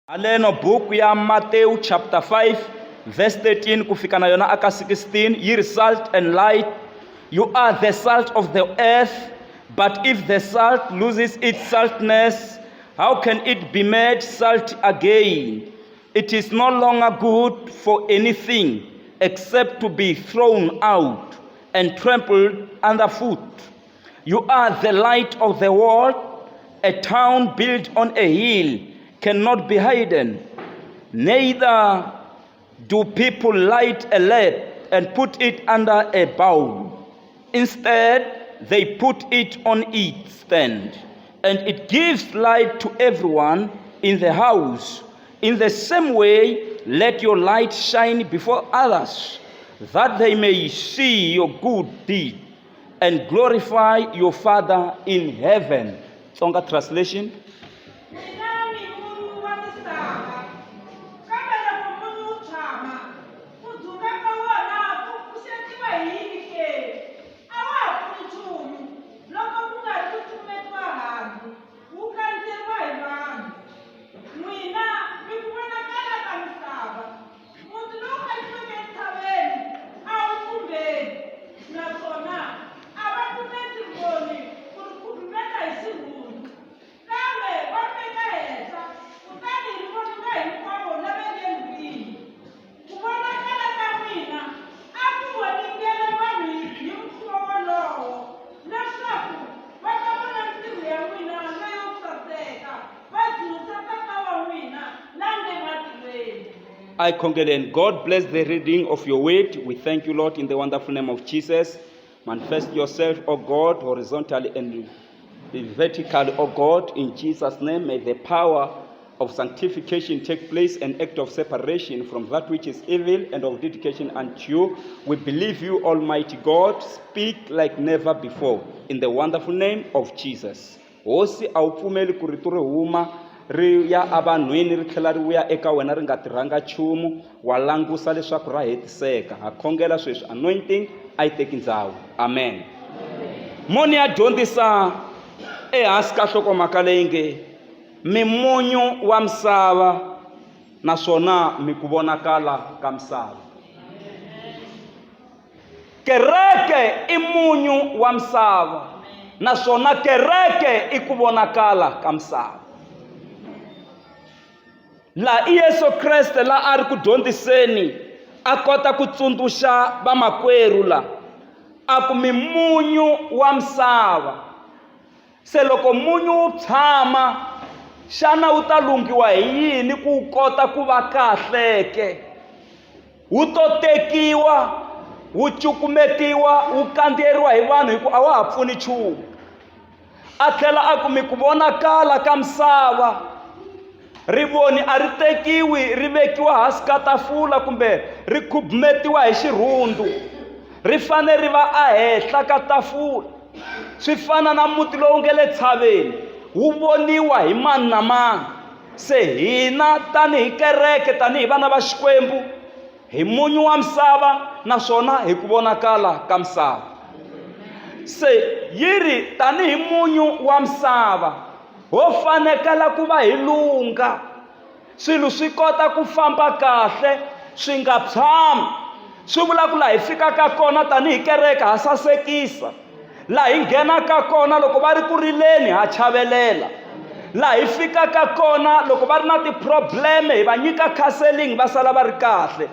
Aleno book ya Matthew chapter 5 verse 13 kufika na yona aka 16. Ye salt and light, you are the salt of the earth, but if the salt loses its saltness, how can it be made salt again? It is no longer good for anything except to be thrown out and trampled underfoot. You are the light of the world. A town built on a hill cannot be hidden. Neither do people light a lamp and put it under a bowl. Instead, they put it on its stand, and it gives light to everyone in the house. In the same way, let your light shine before others, that they may see your good deed and glorify your Father in heaven. Songa translation. I congregate. God bless the reading of your word. We thank you, Lord, in the wonderful name of Jesus. Manifest yourself, O God, horizontally and vertically, O God, in Jesus' name. May the power of sanctification take place, an act of separation from that which is evil and of dedication unto you. We believe you, Almighty God. Speak like never before, in the wonderful name of Jesus. Hosi awupfumeli ku rito ri huma ri ya avanhwini ri tlhela ri vuya eka wena ri nga tirhanga nchumu, wa langusa leswaku ra hetiseka. Ha khongela sweswi anointing a yi teki ndhawu. Amen. Moni ya dyondzisa ehansi ka nhlokomhaka leyi nge mimunyu wa misava naswona mi ku vonakala ka misava. Kereke i munyu wa misava naswona kereke i ku vonakala ka misava. La Yesu Kriste la a ri ku dyondziseni a kota ku tsundzuxa vamakwerhu la a ku mimunyu wa misava. Se loko munyu wu tshama, xana wu ta lungiwa hi yini ku wu kota ku va kahleke? Wu to tekiwa, wu cukumetiwa, wu kandziyeriwa hi vanhu hi ku a wa ha pfuni nchumu. A tlhela a ku mi ku vonakala ka misava, rivoni a ri tekiwi ri vekiwa hansi ka tafula kumbe ri khubumetiwa hi xirhundu, ri fane ri va a henhla ka tafula. Swi fana na muti lowu nge le tshaveni, wu voniwa hi mani na mani. Se hina tanihi kereke, tanihi vana va Xikwembu, hi munyu wa misava naswona hi ku vonakala ka misava. Se yiri tanihi munyu wa misava ho fanekela ku va hi lunga, swilo swi kota ku famba kahle, swi nga tshami. Swi vula ku laha hi fikaka kona tanihi kereke ha sasekisa, laha hi nghenaka kona loko va ri ku rileni ha chavelela, laha hi fikaka kona loko va ri na tiprobleme hi va nyika counseling va sala va ri kahle.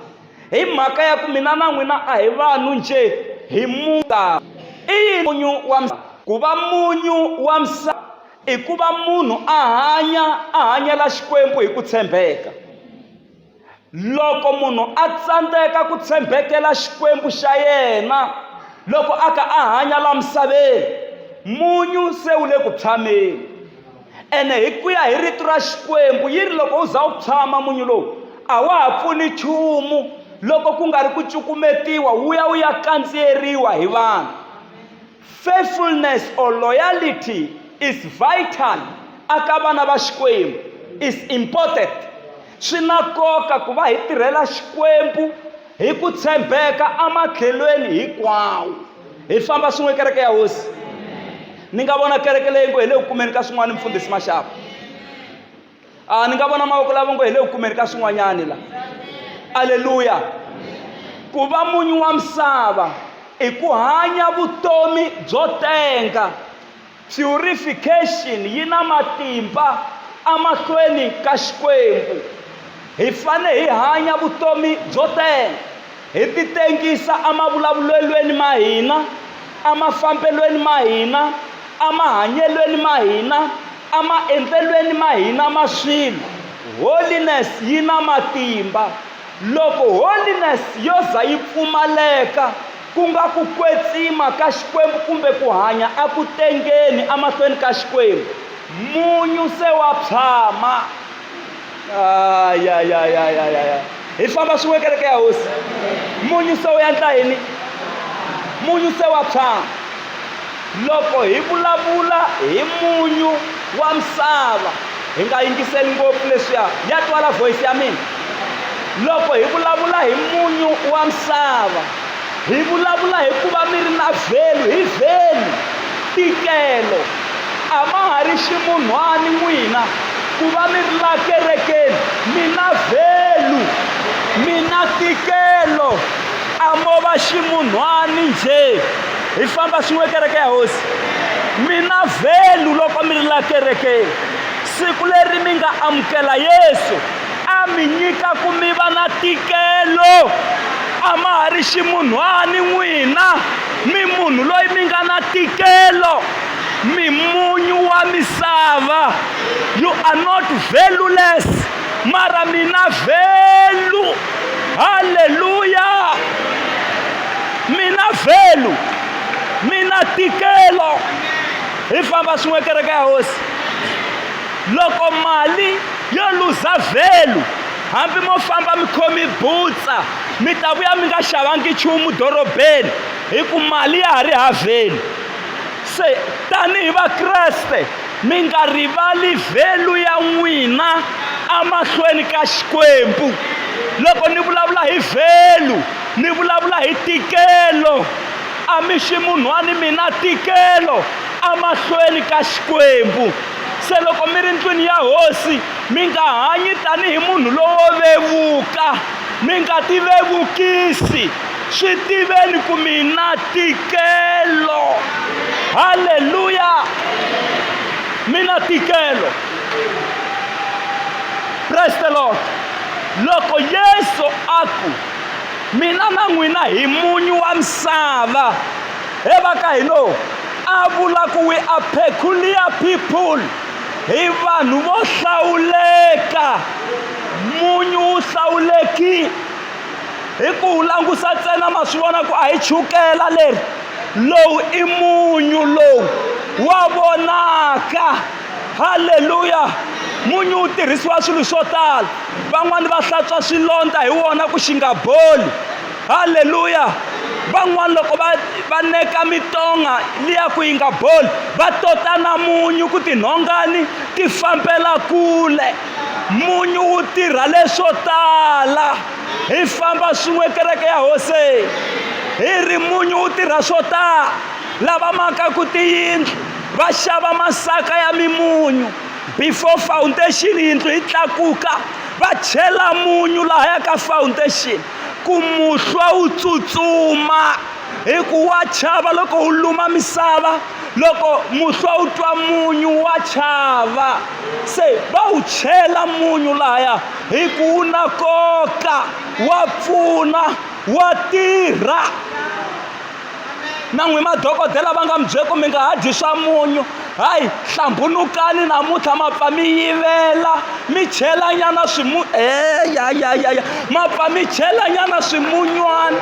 Hi mhaka ya ku mina na n'wina a hi vanhu nje, hi munhu. I munyu wa misava. Ku va munyu wa misava i ku va munhu a hanyela Xikwembu hi ku tshembeka. Loko munhu a tsandzeka ku tshembekela Xikwembu xa yena, loko aka a hanya la misaveni, munyu se wu le ku tshameni. Ene hi ku ya hi rito ra Xikwembu yiri loko u za u tshama munyu lowu a wa ha pfuni nchumu loko ku nga ri ku cukumetiwa wu ya kandziyeriwa hi vanhu. Faithfulness or loyalty is vital aka vana va Xikwembu, is important. Swi na nkoka ku va hi tirhela Xikwembu hi ku tshembeka amatlhelweni hinkwawo. Hi famba swin'we kereke ya hosi. Ni nga vona kereke leyi ngo hi le ku kumeni ka swin'wana mfundhisi Mashava. ni nga vona mavoko lava ngo hi le ku kumeni ka swin'wanyani la. Aleluya. Ku va munyu wa misava i ku hanya vutomi byo tenga. Purification yi na matimba amahlweni ka Xikwembu. Hi fane hi hanya vutomi byo tenga, hi titengisa amavulavulelweni ma hina, amafambelweni ma hina, amahanyelweni ma hina, amaendlelweni ma hina ma swilo. Holiness yi na matimba. Loko holiness yo za yi pfumaleka, ku nga ku kwetsima ka Xikwembu kumbe ku hanya a ku tengeni amahlweni ka Xikwembu, munyu se wa tshama. Hi famba swin'we kereke ya hosi. Munyu se wu endla yini? Munyu se wa tshama. Loko hi vulavula hi munyu wa misava, hi nga yingiseli ngopfu leswiya, ya twala voice ya mina. Loko hi vulavula hi munyu wa misava, hi vulavula hi ku va mi ri na value, hi value, tikelo. A ma ha ri ximunhwani n'wina ku va mi ri la kerekeni, mi na value, mi na tikelo. A mo va ximunhwani njhe. Hi famba swin'we kereke ya hosi. Mi na value loko mi ri la kerekeni. Siku leri mi nga amukela Yesu, a mi nyika ku mi va na tikelo. A ma ha ri ximunhwani n'wina, mi munhu loyi mi nga na tikelo. Mi munyu wa misava. You are not valueless, mara mi na value. Hallelujah. Mi na value, mi na tikelo. Hi famba swin'we kereke ya hosi. Loko mali yo luza value, hambi mo famba mi khomi butsa, mi ta vuya mi nga xavangi nchumu dorobeni, hi ku mali ya ha ri haveni. Se tanihi vakreste mi nga rivali value ya n'wina amahlweni ka Xikwembu. Loko ni vulavula hi value, ni vulavula hi tikelo. A mi ximunhwani mi na tikelo amahlweni ka Xikwembu. Se loko mi ri ndlwini ya hosi, mi nga hanyi tanihi munhu lowo vevuka, mi nga ti vevukisi. Swi tiveni ku mi na tikelo. Hallelujah. Mi na tikelo. Praise the Lord. Loko Yesu aku mina na n'wina hi munyu wa misava, he va ka hino a vula ku we are peculiar people, hi vanhu vo hlawuleka. Munyu wu hlawulekile. Hi ku wu langusa ntsena ma swi vona ku a hi chukela leri, lowu i munyu lowu wa vonaka. Hallelujah. Munyu wu tirhisiwa swilo swo tala. Van'wani va hlantswa swilondza hi wona ku xi nga boli. Hallelujah. Van'wani loko va neka mitonga liya ku yi nga boli, va tota na munyu ku tinhongani ti fambela kule. Munyu wu tirha leswo tala. Hi famba swin'we kereke ya hosi. Hi ri munyu wu tirha swo tala. Lava makaku tiyindlu va xava masaka ya mimunyu. Before foundation yindlu yi tlakuka, va chela munyu lahaya ka foundation ku muhlwa wu tsutsuma. Hi ku wa chava loko wu luma misava, loko muhlwa wu twa munyu wa chava. Se va wu chela munyu lahaya hi ku wu na nkoka, wa pfuna, wa tirha. Na n'wi madokodela va nga mi byela ku mi nga ha dyi swa munyu. Hayi, hlambunukani namuntlha ma pfa mi yivela, mi chela nyana ma pfa mi chela nyana swimunywana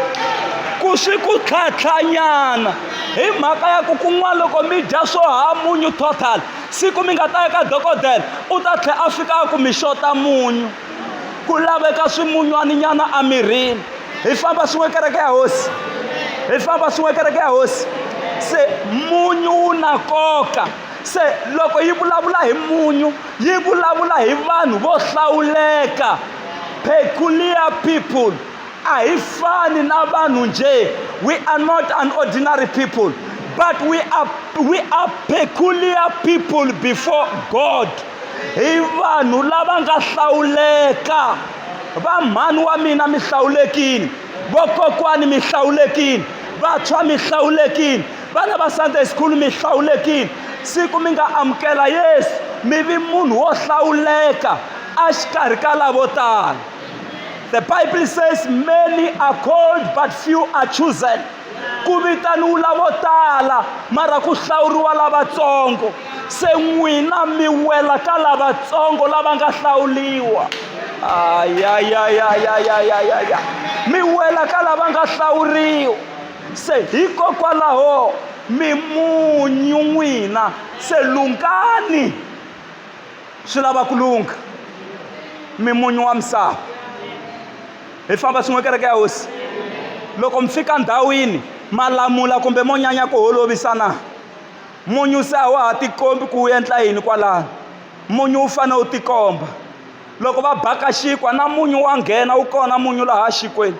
ku swi ku tlhantlhanyana. Hi mhaka ya ku kun'wana loko mi dya swo ha munyu total, siku mi nga ta ya ka dokodela u ta tlhela a fika ku mi xota munyu, ku laveka swimunywani nyana amirini. Hi famba swin'we kereke ya hosi. Hi famba swin'we kereke ya hosi. Se munyu wu na nkoka. Se loko yi vulavula hi munyu, yi vulavula hi vanhu vo hlawuleka, peculiar people. A hi fani na vanhu nje. We are not an ordinary people, but we are peculiar people before God. hi vanhu lava nga hlawuleka. Va mhani wa mina mi hlawulekile, vokokwani mi hlawulekile, vantshwa mi hlawulekile, vana va Sunday school mi hlawulekile. Siku mi nga amukela Yesu mi vi munhu wo hlawuleka exikarhi ka lavo tala. The Bible says many are called but few are chosen. Ku vitaniwa vo tala mara ku hlawuriwa lavatsongo. Se n'wina mi wela ka lavatsongo lava nga hlawuliwa. Mi wela ka lava nga hlawuriwa. Se hikokwalaho mi munyu n'wina, se lungani swi lava ku lunga. Mi munyu wa misava. Hi famba swin'we kereke ya hosi. Loko mi fika ndhawini malamula kumbe mo nyanya ku holovisana, munyu se a wa ha tikombi ku wu endla yini kwalano. Munyu wu fanele wu tikomba. Loko va baka xinkwa na munyu wa nghena wu kona munyu laha xikweni.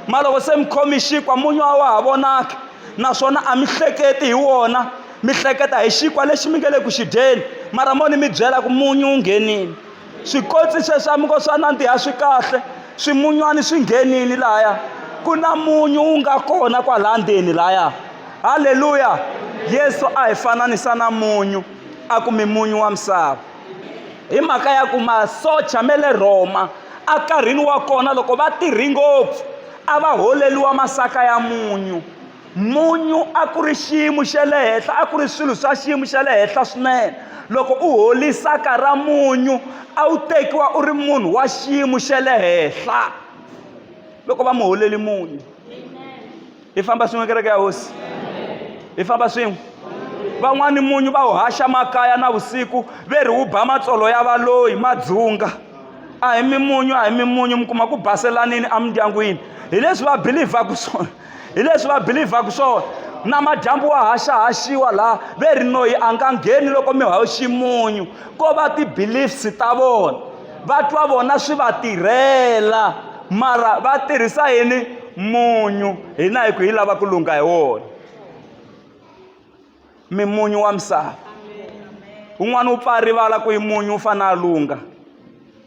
Ma loko se mi khomi xinkwa munyu a wa ha vonaki, naswona a mi hleketi hi wona, mi hleketa hi xinkwa lexi mi nge le ku xi dyeni, mara mo ni mi byela ku munyu wu nghenile. Swikotsi sweswi mi ngo swa nandziha swi kahle, swimunywana swi nghenile lahaya. Ku na munyu wu nga kona kwala ndzeni lahaya. Haleluya. Yesu a hi fananisa na munyu, a ku mi munyu wa misava. Hi mhaka ya ku masocha me le Roma a karhini wa kona loko va tirhi ngopfu a va holeliwa masaka ya munyu. Munyu a ku ri xiyimo xa le henhla, a ku ri swilo swa xiyimo xa le henhla swinene. Loko u holi saka ra munyu a wu tekiwa u ri munhu wa xiyimo xa le henhla loko va mu holeli munyu. Hi famba swin'we kereke ya hosi. Hi famba swin'we. Van'wani munyu va wu haxa makaya na vusiku ve ri wu ba matsolo ya valoyi madzunga. A hi mimunyu, a hi mimunyu, mi kuma ku baselanini emindyangwini. Hi leswi va believaku swona, hi leswi va believaku swona. Na madyambu wa haxiwa laha ve ri noyi a nga ngheni loko mi haxi munyu. Ko va ti-beliefs ta vona, va twa vona swi va tirhela mara va tirhisa yini munyu. Hina hi ku hi lava ku lunga hi wona. Mimunyu wa misava. Un'wana u pfa rivala ku hi munyu u fana a lunga.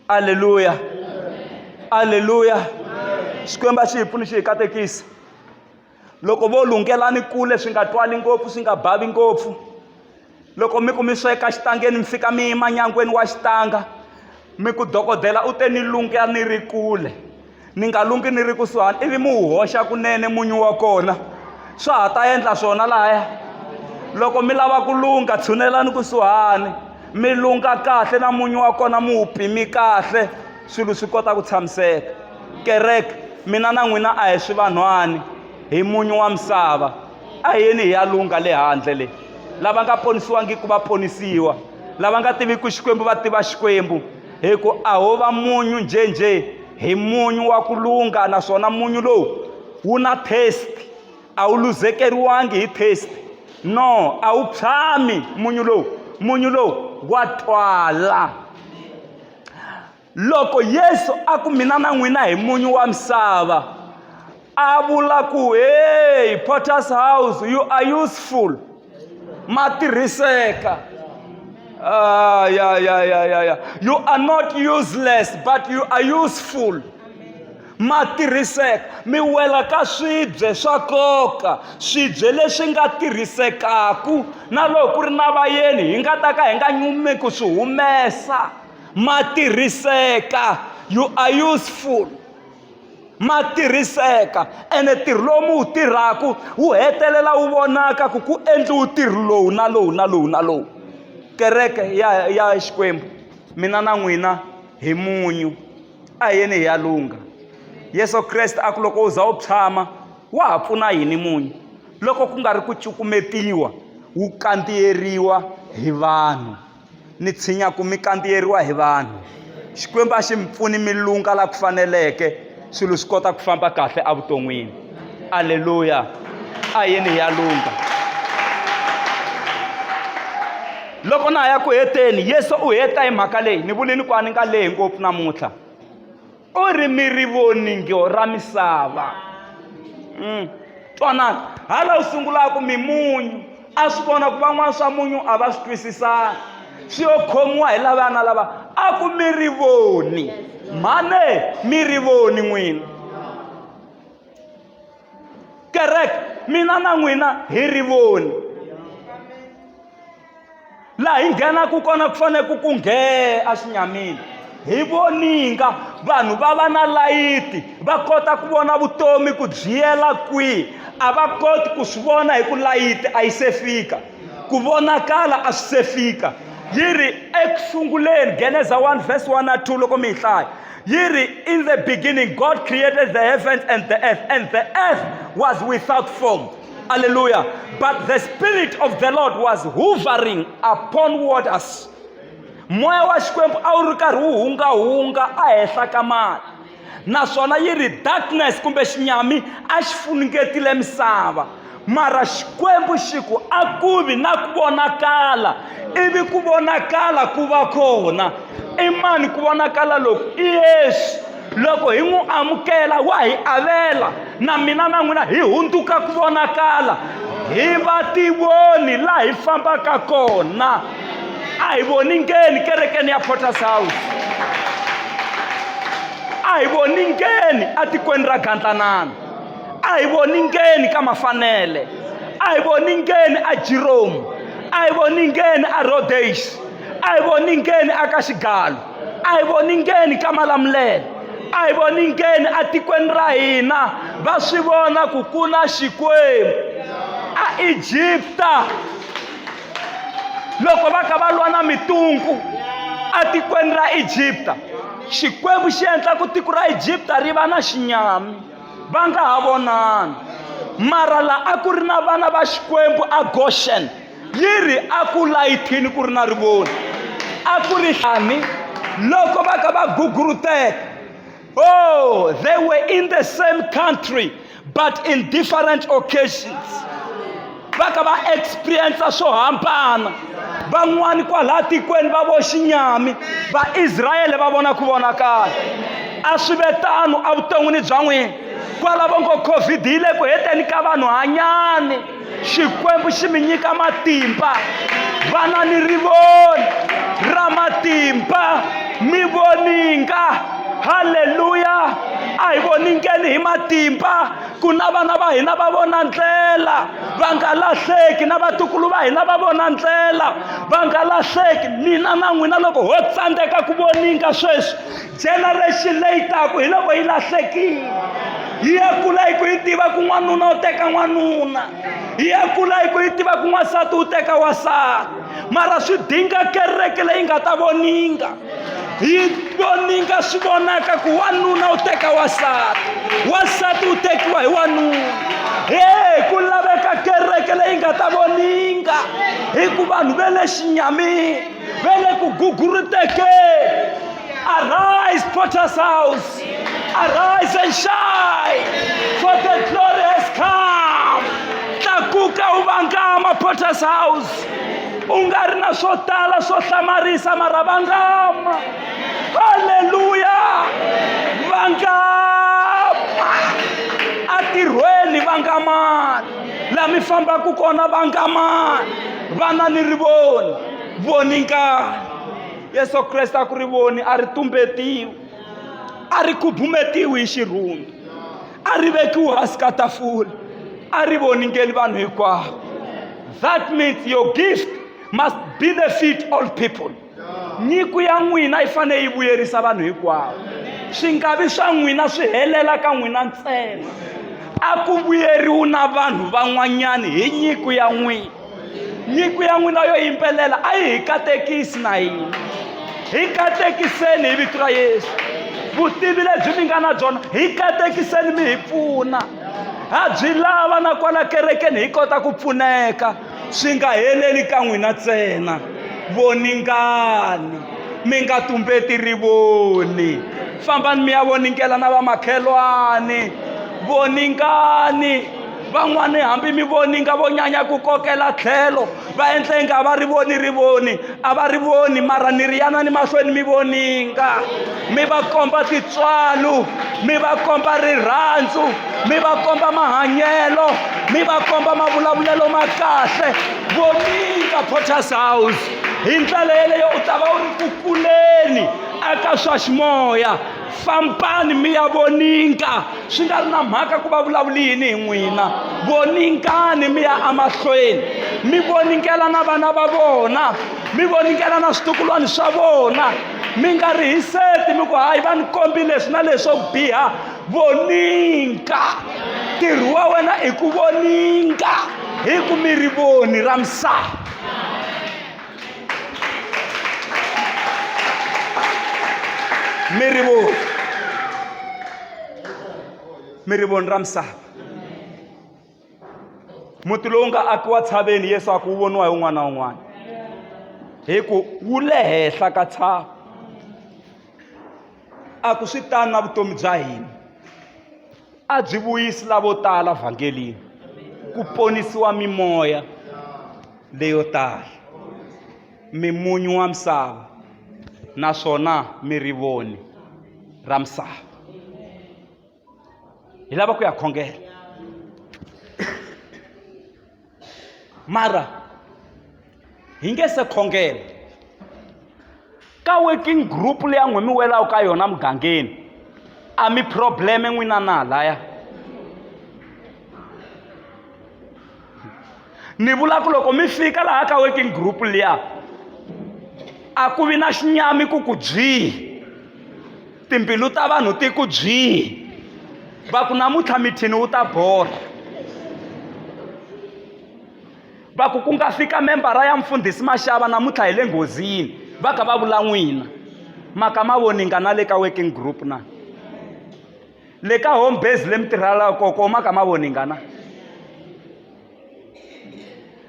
Haleluya. Haleluya. Xikwembu xi hi pfuni xi hi katekisa. Loko vo lungelani kule swi nga twali ngopfu, swi nga bavi ngopfu. Loko mi ku mi sweka xitangeni mi fika mi yima nyangweni wa xitanga, mi ku dokodela u te ni lunga ni ri kule, ni nga lungi ni ri kusuhani, ivi mi wu hoxa kunene munyu wa kona, swa ha ta endla swona lahaya. Loko mi lava ku lunga tshunelani kusuhani, mi lunga kahle na munyu wa kona mi wu pimi kahle, swilo swi kota ku tshamiseka. Kereke mina na n'wina a hi swivanhwani, hi munyu wa misava. A yeni hi ya lunga le handle le. Lava nga ponisiwangiki va ponisiwa, lava nga tiviki Xikwembu va tiva Xikwembu. Hi ku a ho va munyu njhenjhe, hi munyu wa ku lunga, naswona munyu lowu wu na taste. A wu luzekeriwangi hi taste. No, a wu tshami munyu lowu. Munyu lowu wa twala. Loko Yesu a ku mina na n'wina hi munyu wa misava, a vula ku hey Potter's house, you are useful. Ma tirhiseka. You are not useless but you are useful. Ma tirhiseka. Mi wela ka swibye swa nkoka, swibye leswi nga tirhisekaku, na loko ku ri na vayeni hi nga ta ka hi nga nyumi ku swi humesa. Ma tirhiseka. You are useful. Ma tirhiseka. Ene ntirho lowu mi wu tirhaku wu hetelela wu vonaka ku ku endliwa ntirho lowu na lowu na lowu na lowu. Kereke ya Xikwembu, mina na n'wina hi munyu, a yeni hi ya lunga. Yesu Kreste a ku loko u za u tshama wa ha pfuna yini munyu? Loko ku nga ri ku cukumetiwa, wu kandziyeriwa hi vanhu. Ni tshinya ku mi kandziyeriwa hi vanhu. Xikwembu a xi mi pfuni mi lunga la ku faneleke, swilo swi kota ku famba kahle evuton'wini. Haleluya. A yeni hi ya lunga. Loko na ya ku heteni, Yesu u heta hi mhaka leyi. Ni vulini ku a ni nga lehi ngopfu namuntlha. U ri mi rivoningo ra misava. Twanana, hala u sungulaka mimunyu, a swi vona ku van'wana swa munyu a va swi twisisani. swi yo khomiwa hi lavana lava a ku mi ri voni mhane mi ri voni n'wina kereke mina na n'wina hi ri voni laha hi nghenaku kona ku fanele ku nghee axinyamini hi voninga vanhu va va na layiti va kota ku vona vutomi ku byiyela kwihi a va koti ku swi vona hi ku layiti a yi se fika ku vonakala a swi se fika yi ri eku sunguleni Genesis 1 verse 1 na 2 loko mi yi hlaya yi ri in the beginning God created the heavens and the earth was without form. Hallelujah. But the Spirit of the Lord was hovering upon waters. Moya wa Xikwembu a wu ri karhi wu hungahunga a henhla ka mati. Naswona yi ri darkness kumbe xinyami a xi funengetile misava. Mara Xikwembu xi ku a ku vi na ku vonakala. Ivi ku vonakala ku va kona. I mani ku vonakala loku? I Yesu. Loko hi n'wi amukela wa hi avela na mina na n'wina hi hundzuka ku vonakala hi va tivoni laha hi fambaka kona a hi voningeni kerekeni ya Potter's House a hi voningeni atikweni ra Gandlanana a hi voningeni ka Mafanele a hi voningeni a Jerome a hi voningeni a Rhodesh a hi voningeni aka Xigalo a hi voningeni ka Malamulele a hi voningeni atikweni ra hina va swi vona ku ku na Xikwembu a Egypta loko va ka va lwa na mitungu atikweni ra Egypta Xikwembu xi endla ku tiko ra Egypta ri va na xinyami va nga ha vonani mara la a ku ri na vana va Xikwembu a Goshen yi ri a ku layithini ku ri na rivoni a ku ri hlani loko va ka va guguruteka. Oh, they were in the same country, but in different occasions. Va ka va experience swo hambana. Van'wani kwala tikweni va vo xinyami, va Israel va vona ku vonakala. A swi ve tano a vuton'wini bya n'wina. Kwala va ngo COVID yi le ku heteni ka vanhu hanyani. Xikwembu xi mi nyika matimba. Vana ni rivoni ra matimba mi voninga. Hallelujah. A hi voningeni hi matimba ku na vana va hina va vona ndlela va nga lahleki na vatukulu va hina va vona ndlela va nga lahleki mina na n'wina loko ho tsandzeka ku voninga sweswi generation leyi taka hi loko yi lahlekile hi ya kula hi ku yi tiva ku n'wanuna u teka n'wanuna hi ya kula hi ku yi tiva ku n'wansati u teka wasati mara swi dinga kereke leyi nga ta voninga hi voninga swi vonaka ku wanuna u teka wasati u tekiwa hi wanuna ku laveka kereke leyi nga ta voninga hi ku vanhu ve le xinyamini ve le ku gugurutekeni. Arise, Potter's House, arise and shine, for the glory has come. Tlakuka u vangama, Potter's House. U nga ri na swo tala swo hlamarisa mara vangama. Haleluya. Vangama. Atirhweni vangamani. La mi fambaku kona vangamani. Vana ni rivoni. Voningani. Yesu Kreste a ku ri voni a ri tumbetiwi. A ri khubumetiwi hi xirhundu. A ri vekiwi hansi ka tafula. A ri voningeni vanhu hinkwavo. That means your gift must benefit all people. Nyiko ya n'wina yi fanele yi vuyerisa vanhu hinkwavo. Swi nga vi swa n'wina swi helela ka n'wina ntsena. A ku vuyeriwi na vanhu van'wanyani hi nyiko ya n'wina. Nyiko ya n'wina yo yimbelela a yi hi katekisi na hina. Hi katekiseni hi vito ra Yesu. Vutivi lebyi mi nga na byona hi katekiseni mi hi pfuna. Ha byi lava na kwala kerekeni hi kota ku pfuneka. Swi nga heleli ka n'wina ntsena. Voningani. Mi nga tumbeti rivoni. Fambani mi ya voningela na vamakhelwani. Voningani. Van'wani hambi mi voninga vo nyanya ku kokela tlhelo va endle nga va rivoni a va rivoni mara ni ri yana ni mahlweni mi voninga mi va komba titswalu mi va komba rirhandzu mi va komba mahanyelo mi va komba mavulavulelo ma kahle voninga Potter's House hi ndlela yeleyo u ta va u ri ku kuleni eka swa ximoya. Fambani mi ya voninga, swi nga ri na mhaka ku va vulavuli yini hi n'wina. Voningani mi ya amahlweni, mi voningela na vana va vona, mi voningela na switukulwana swa vona. Mi nga ri hiseti mi ku hayi va ni kombi leswi na leswo biha. Voninga, ntirho wa wena i ku voninga, hi ku mi ri voni ra misava. Mi ri voni ra misava. Muti lowu nga akiwa tshaveni Yesu a ku wu voniwa hi un'wana na un'wana, hi ku wu le henhla ka tshava. A ku swi tani na vutomi bya hina, a byi vuyisi lavo tala vhangelini, ku ponisiwa mimoya leyo tala. Mi munyu wa misava, naswona mi ri voni ra misava. Hi lava ku ya khongela, mara hi nge se khongela ka working group leyi n'wi mi welaku ka yona mugangeni, a mi probleme n'wina na laya. Ni vula ku loko mi fika laha ka working group liya, a ku vi na xinyami ku ku byi, timbilu ta vanhu ti ku byi, va ku namuntlha mithini wu ta bola, va ku nga fika membara ya mfundhisi Mashava namuntlha hi le nghozini, va ka va vula n'wina. Maka ma voninga na le ka working group na, le ka home base le mi tirhelaka koko maka ma voninga na,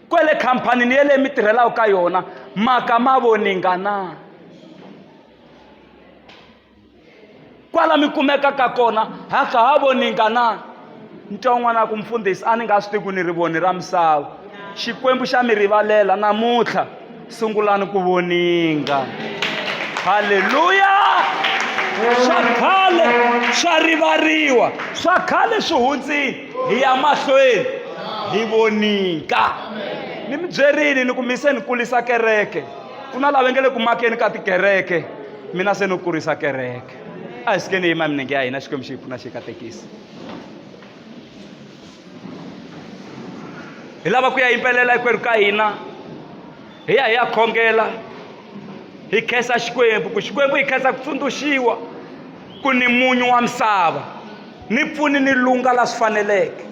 kwele khampanini ye le mi tirhelaka ka yona maka ma voninga na, kwala mi kumekaka kona haka ha voninga na. Ntwa n'wana ku mfundhisi a ni nga swi tiku ni ri voni ra misava, xikwembu xa mi rivalela, namuntlha sungulani ku voninga. Haleluya! Swa khale swa rivariwa, swa khale swi hundzini, hi ya mahlweni hi voninga. Ni mi byerini ni ku mi se ni kulisa kereke, ku na lava nge le ku makeni ka tikereke, mina se ni kurisa kereke. A hi sikeni hi yima minenge ya hina, xikwembu xi hi pfuna xi katekisa. Hi lava ku ya yimbelela hinkwerhu ka hina, hi ya hi ya khongela, hi khensa xikwembu ku xikwembu hi khensa ku tsundzuxiwa ku ni munyu wa misava. Ni pfuni ni lunga la swi faneleke,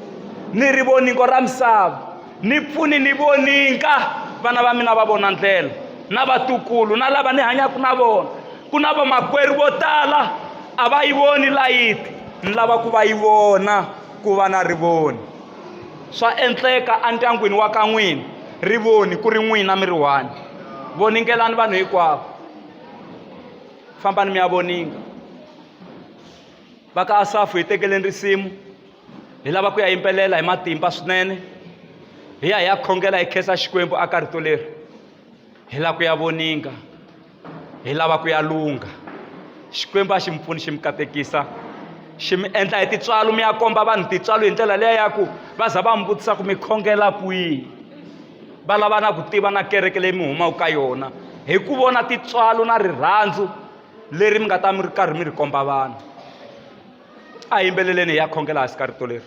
ni ri voningo ra misava. Ni pfuni ni voninga vana va mina va vona ndlela, na vatukulu na lava ni hanyaka na vona. Ku na vamakwerhu vo tala a va yi voni layiti, ni lava ku va yi vona, ku va na rivoni. Swa endleka endyangwini wa ka n'wina rivoni ku ri n'wina mi ri one. Voningelani vanhu hinkwavo, fambani mi ya voninga. Va ka Asafu hi tekeleni risimu, hi lava ku ya yimbelela hi matimba swinene, hi ya hi ya khongela hi khensa xikwembu aka rito leri. Hi lava ku ya voninga, hi lava ku ya lunga. Xikwembu a xi mi pfuni xi mi katekisa, xi mi endla hi tintswalo mi ya komba vanhu tintswalo hi ndlela leya ya ku va za va mi vutisa ku mi khongela kwihi. Va lava na ku tiva na kereke leyi mi humaka ka yona, hi ku vona tintswalo na rirhandzu leri mi nga ta mi ri karhi mi ri komba vanhu. A hi yimbeleleni hi ya khongela hansi ka rito leri.